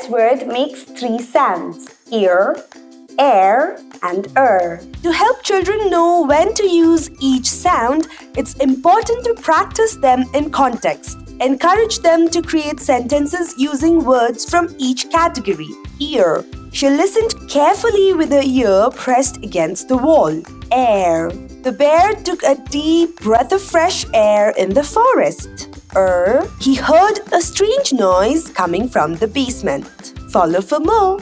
This word makes three sounds: ear, air, and To help children know when to use each sound, it's important to practice them in context. Encourage them to create sentences using words from each category. Ear. She listened carefully with her ear pressed against the wall. Air. The bear took a deep breath of fresh air in the forest. He heard a strange noise coming from the basement. Follow for more.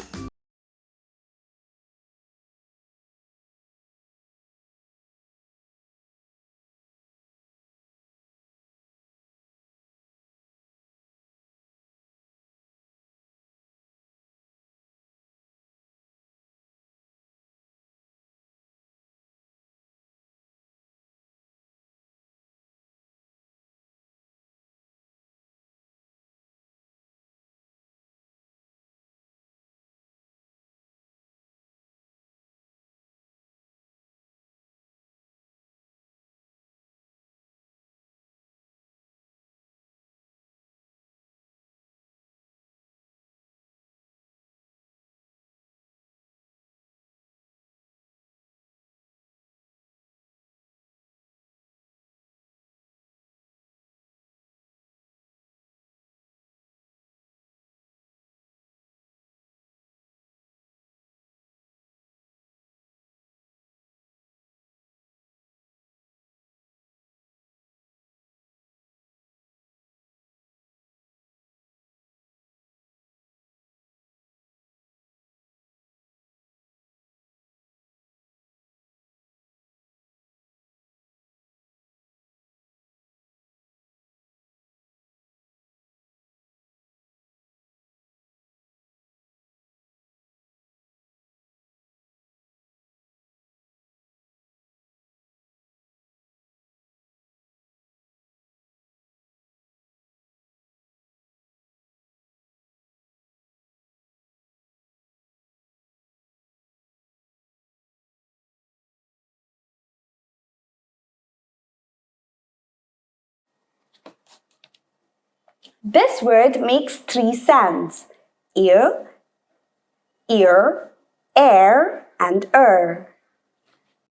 This word makes three sounds: ear, air, and